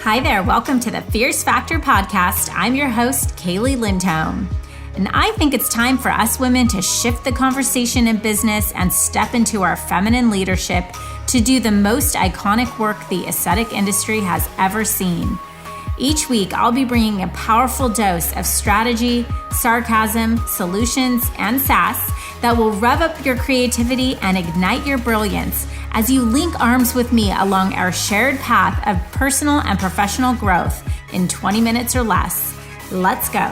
Hi there, welcome to the Fierce Factor podcast. I'm your host, Kaylee Lindholm. And I think it's time for us women to shift the conversation in business and step into our feminine leadership to do the most iconic work the aesthetic industry has ever seen. Each week, I'll be bringing a powerful dose of strategy, sarcasm, solutions, and sass that will rev up your creativity and ignite your brilliance as you link arms with me along our shared path of personal and professional growth in 20 minutes or less. Let's go.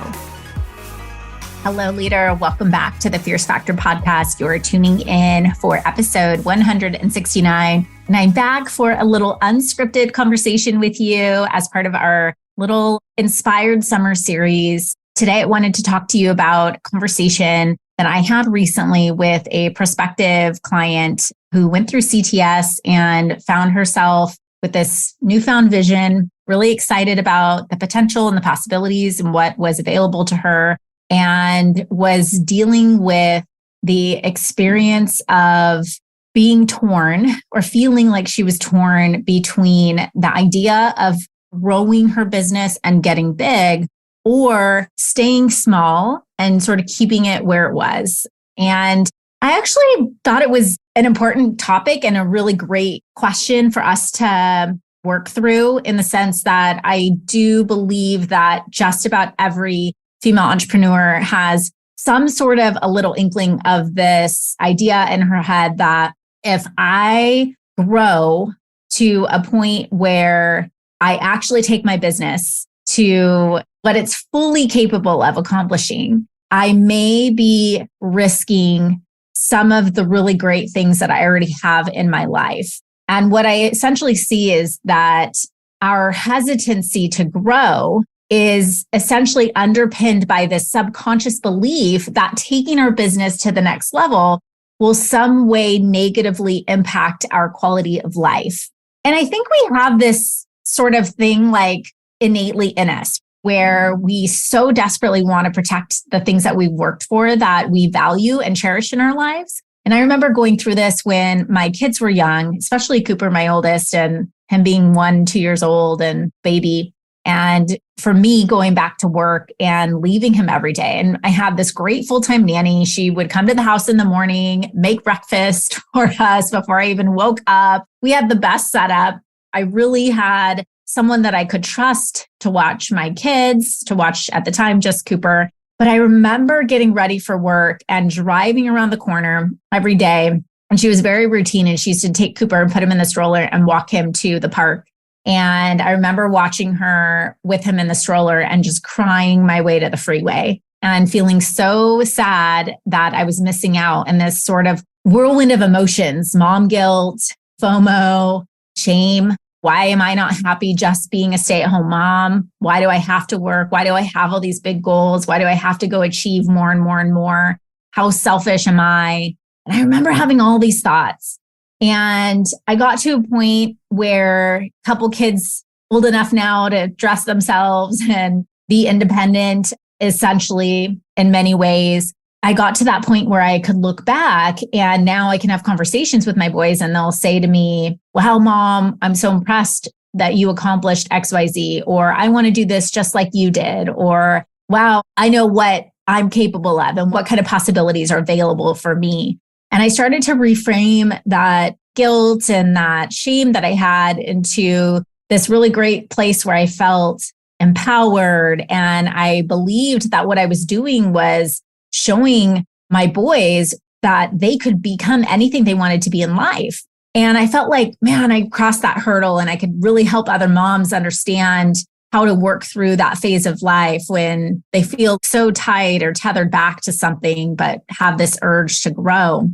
Hello, leader. Welcome back to the Fierce Factor podcast. You're tuning in for episode 169. And I'm back for a little unscripted conversation with you as part of our little inspired summer series. Today, I wanted to talk to you about a conversation that I had recently with a prospective client who went through CTS and found herself with this newfound vision, really excited about the potential and the possibilities and what was available to her, and was dealing with the experience of being torn or feeling like she was torn between the idea of growing her business and getting big or staying small and sort of keeping it where it was. And I actually thought it was an important topic and a really great question for us to work through, in the sense that I do believe that just about every female entrepreneur has some sort of a little inkling of this idea in her head that if I grow to a point where I actually take my business to what it's fully capable of accomplishing, I may be risking some of the really great things that I already have in my life. And what I essentially see is that our hesitancy to grow is essentially underpinned by this subconscious belief that taking our business to the next level will some way negatively impact our quality of life. And I think we have this sort of thing like innately in us, where we so desperately want to protect the things that we've worked for, that we value and cherish in our lives. And I remember going through this when my kids were young, especially Cooper, my oldest, and him being 2 years old and baby. And for me, going back to work and leaving him every day. And I had this great full-time nanny. She would come to the house in the morning, make breakfast for us before I even woke up. We had the best setup. I really had someone that I could trust to watch my kids, to watch at the time just Cooper. But I remember getting ready for work and driving around the corner every day. And she was very routine. And she used to take Cooper and put him in the stroller and walk him to the park. And I remember watching her with him in the stroller and just crying my way to the freeway and feeling so sad that I was missing out in this sort of whirlwind of emotions: mom guilt, FOMO, shame. Why am I not happy just being a stay-at-home mom? Why do I have to work? Why do I have all these big goals? Why do I have to go achieve more and more and more? How selfish am I? And I remember having all these thoughts. And I got to a point where a couple kids old enough now to dress themselves and be independent, essentially, in many ways. I got to that point where I could look back, and now I can have conversations with my boys and they'll say to me, "Wow, mom, I'm so impressed that you accomplished XYZ," or "I want to do this just like you did," or "Wow, I know what I'm capable of and what kind of possibilities are available for me." And I started to reframe that guilt and that shame that I had into this really great place where I felt empowered. And I believed that what I was doing was showing my boys that they could become anything they wanted to be in life. And I felt like, man, I crossed that hurdle and I could really help other moms understand how to work through that phase of life when they feel so tied or tethered back to something, but have this urge to grow.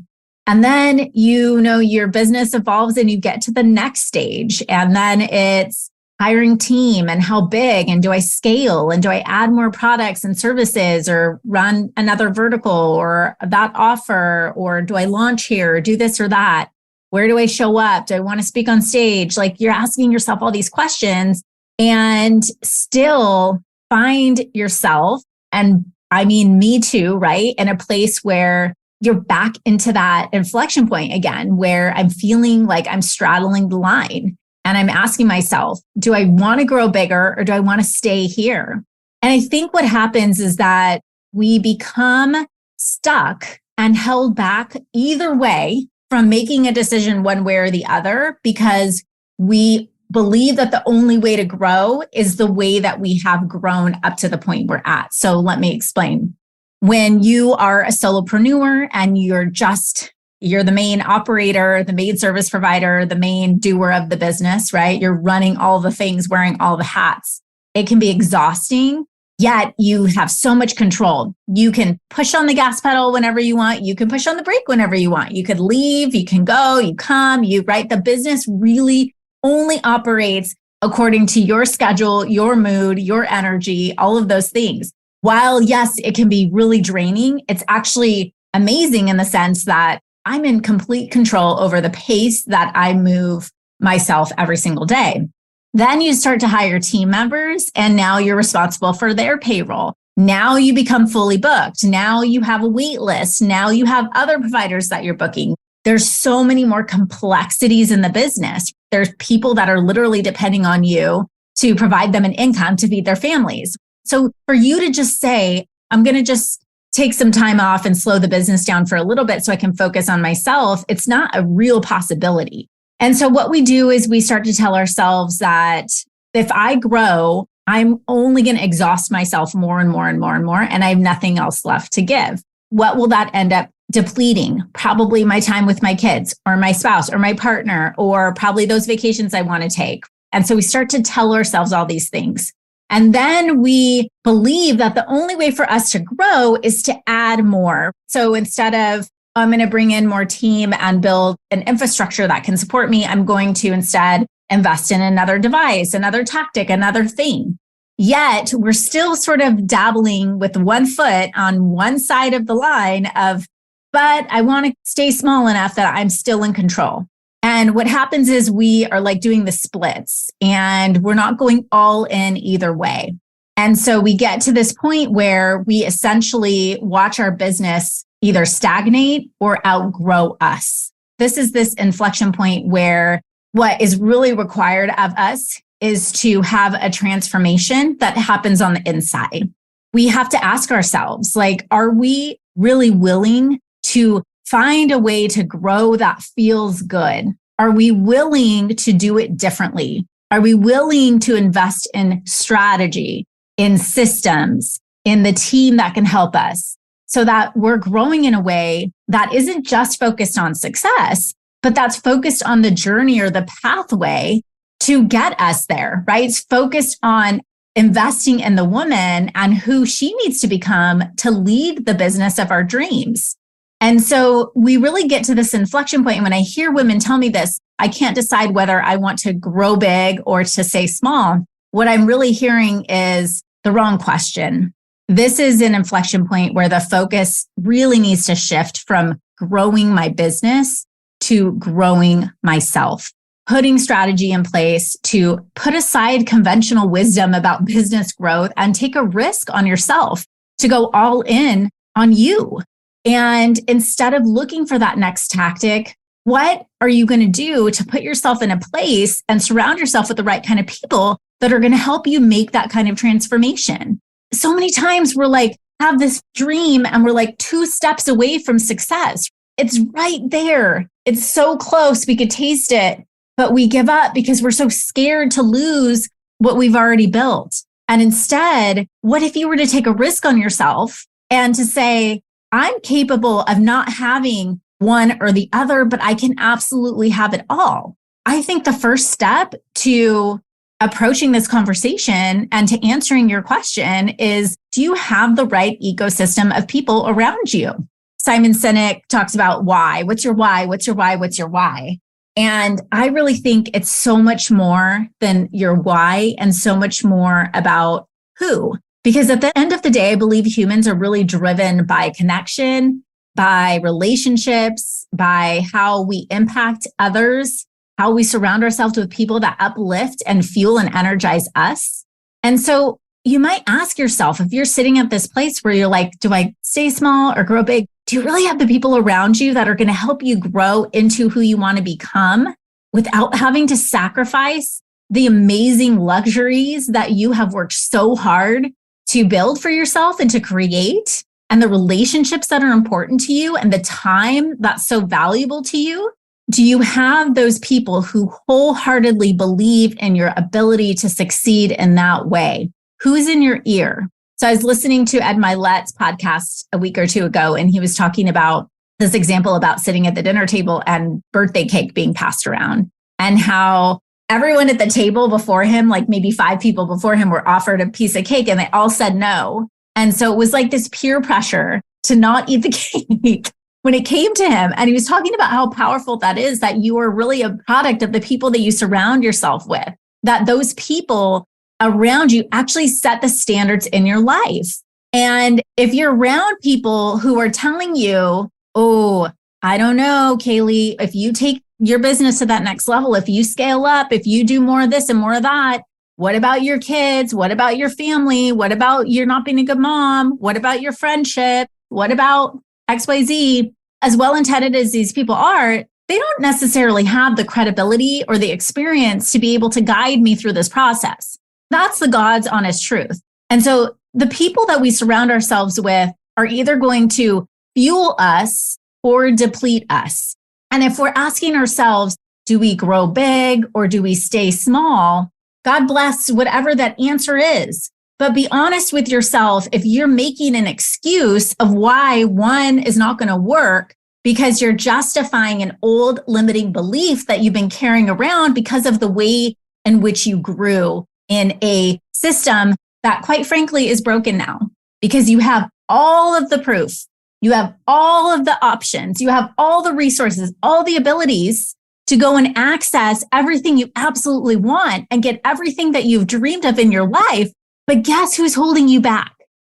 And then, your business evolves and you get to the next stage. And then it's hiring team and how big, and do I scale, and do I add more products and services, or run another vertical or that offer, or do I launch here or do this or that? Where do I show up? Do I want to speak on stage? Like, you're asking yourself all these questions and still find yourself, and I mean me too, right? In a place where you're back into that inflection point again, where I'm feeling like I'm straddling the line. and I'm asking myself, do I want to grow bigger or do I want to stay here? And I think what happens is that we become stuck and held back either way from making a decision one way or the other because we believe that the only way to grow is the way that we have grown up to the point we're at. So let me explain. When you are a solopreneur and you're the main operator, the main service provider, the main doer of the business, right? You're running all the things, wearing all the hats. It can be exhausting, yet you have so much control. You can push on the gas pedal whenever you want. You can push on the brake whenever you want. You could leave, you can go, you come, right? The business really only operates according to your schedule, your mood, your energy, all of those things. While yes, it can be really draining, it's actually amazing in the sense that I'm in complete control over the pace that I move myself every single day. Then you start to hire team members and now you're responsible for their payroll. Now you become fully booked. Now you have a wait list. Now you have other providers that you're booking. There's so many more complexities in the business. There's people that are literally depending on you to provide them an income to feed their families. So for you to just say, I'm going to just take some time off and slow the business down for a little bit so I can focus on myself, it's not a real possibility. And so what we do is we start to tell ourselves that if I grow, I'm only going to exhaust myself more and more and more and more, and I have nothing else left to give. What will that end up depleting? Probably my time with my kids or my spouse or my partner, or probably those vacations I want to take. And so we start to tell ourselves all these things. And then we believe that the only way for us to grow is to add more. So instead of, I'm going to bring in more team and build an infrastructure that can support me, I'm going to instead invest in another device, another tactic, another thing. Yet we're still sort of dabbling with one foot on one side of the line of, but I want to stay small enough that I'm still in control. And what happens is we are like doing the splits and we're not going all in either way. And so we get to this point where we essentially watch our business either stagnate or outgrow us. This is this inflection point where what is really required of us is to have a transformation that happens on the inside. We have to ask ourselves, like, are we really willing to find a way to grow that feels good? Are we willing to do it differently? Are we willing to invest in strategy, in systems, in the team that can help us so that we're growing in a way that isn't just focused on success, but that's focused on the journey or the pathway to get us there, right? It's focused on investing in the woman and who she needs to become to lead the business of our dreams. And so we really get to this inflection point. And when I hear women tell me this, I can't decide whether I want to grow big or to stay small. What I'm really hearing is the wrong question. This is an inflection point where the focus really needs to shift from growing my business to growing myself, putting strategy in place to put aside conventional wisdom about business growth and take a risk on yourself to go all in on you. And instead of looking for that next tactic, what are you going to do to put yourself in a place and surround yourself with the right kind of people that are going to help you make that kind of transformation? So many times we're like, have this dream and we're like 2 steps away from success. It's right there. It's so close. We could taste it, but we give up because we're so scared to lose what we've already built. And instead, what if you were to take a risk on yourself and to say, I'm capable of not having one or the other, but I can absolutely have it all. I think the first step to approaching this conversation and to answering your question is, do you have the right ecosystem of people around you? Simon Sinek talks about why. What's your why? What's your why? What's your why? And I really think it's so much more than your why and so much more about who. Because at the end of the day, I believe humans are really driven by connection, by relationships, by how we impact others, how we surround ourselves with people that uplift and fuel and energize us. And so you might ask yourself, if you're sitting at this place where you're like, do I stay small or grow big? Do you really have the people around you that are going to help you grow into who you want to become without having to sacrifice the amazing luxuries that you have worked so hard to build for yourself and to create, and the relationships that are important to you and the time that's so valuable to you? Do you have those people who wholeheartedly believe in your ability to succeed in that way? Who's in your ear? So I was listening to Ed Milet's podcast a week or two ago, and he was talking about this example about sitting at the dinner table and birthday cake being passed around, and how everyone at the table before him, like maybe 5 people before him, were offered a piece of cake and they all said no. And so it was like this peer pressure to not eat the cake when it came to him. And he was talking about how powerful that is, that you are really a product of the people that you surround yourself with, that those people around you actually set the standards in your life. And if you're around people who are telling you, oh, I don't know, Kaylee, if you take your business to that next level, if you scale up, if you do more of this and more of that, what about your kids? What about your family? What about you're not being a good mom? What about your friendship? What about XYZ? As well-intended as these people are, they don't necessarily have the credibility or the experience to be able to guide me through this process. That's the God's honest truth. And so the people that we surround ourselves with are either going to fuel us or deplete us. And if we're asking ourselves, do we grow big or do we stay small? God bless whatever that answer is. But be honest with yourself if you're making an excuse of why one is not going to work because you're justifying an old limiting belief that you've been carrying around because of the way in which you grew in a system that, quite frankly, is broken now, because you have all of the proof. You have all of the options. You have all the resources, all the abilities to go and access everything you absolutely want and get everything that you've dreamed of in your life. But guess who's holding you back?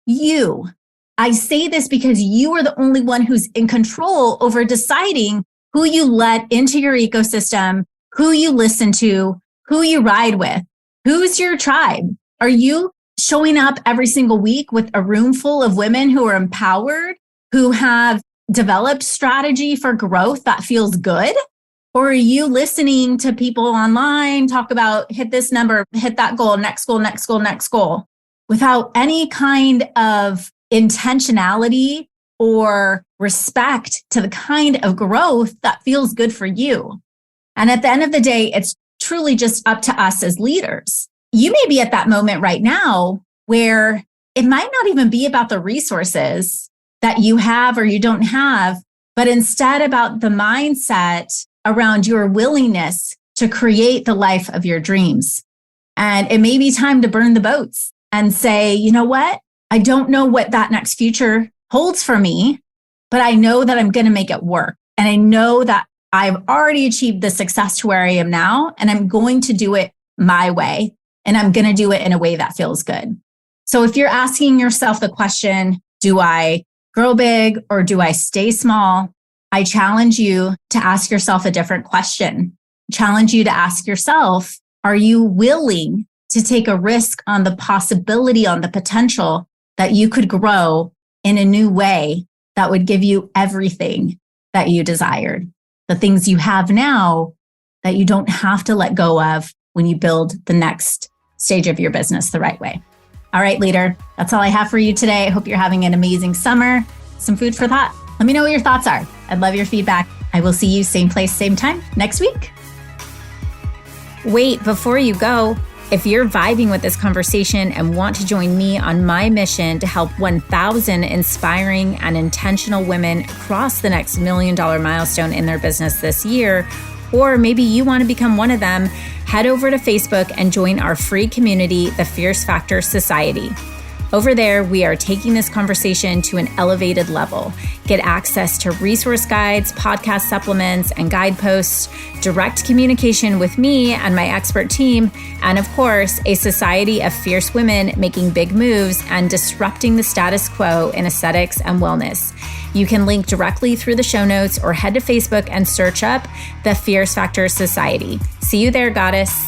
You. I say this because you are the only one who's in control over deciding who you let into your ecosystem, who you listen to, who you ride with, who's your tribe. Are you showing up every single week with a room full of women who are empowered, who have developed strategy for growth that feels good? Or are you listening to people online talk about hit this number, hit that goal, next goal, next goal, next goal, without any kind of intentionality or respect to the kind of growth that feels good for you? And at the end of the day, it's truly just up to us as leaders. You may be at that moment right now where it might not even be about the resources that you have or you don't have, but instead about the mindset around your willingness to create the life of your dreams. And it may be time to burn the boats and say, you know what? I don't know what that next future holds for me, but I know that I'm going to make it work. And I know that I've already achieved the success to where I am now, and I'm going to do it my way. And I'm going to do it in a way that feels good. So if you're asking yourself the question, do I grow big or do I stay small? I challenge you to ask yourself a different question. Challenge you to ask yourself, are you willing to take a risk on the possibility, on the potential that you could grow in a new way that would give you everything that you desired? The things you have now that you don't have to let go of when you build the next stage of your business the right way. All right, leader, that's all I have for you today. I hope you're having an amazing summer. Some food for thought. Let me know what your thoughts are. I'd love your feedback. I will see you same place, same time next week. Wait, before you go, if you're vibing with this conversation and want to join me on my mission to help 1,000 inspiring and intentional women cross the next $1 million milestone in their business this year, or maybe you want to become one of them, head over to Facebook and join our free community, the Fierce Factor Society. Over there, we are taking this conversation to an elevated level. Get access to resource guides, podcast supplements, and guideposts, direct communication with me and my expert team, and of course, a society of fierce women making big moves and disrupting the status quo in aesthetics and wellness. You can link directly through the show notes or head to Facebook and search up the Fierce Factor Society. See you there, goddess.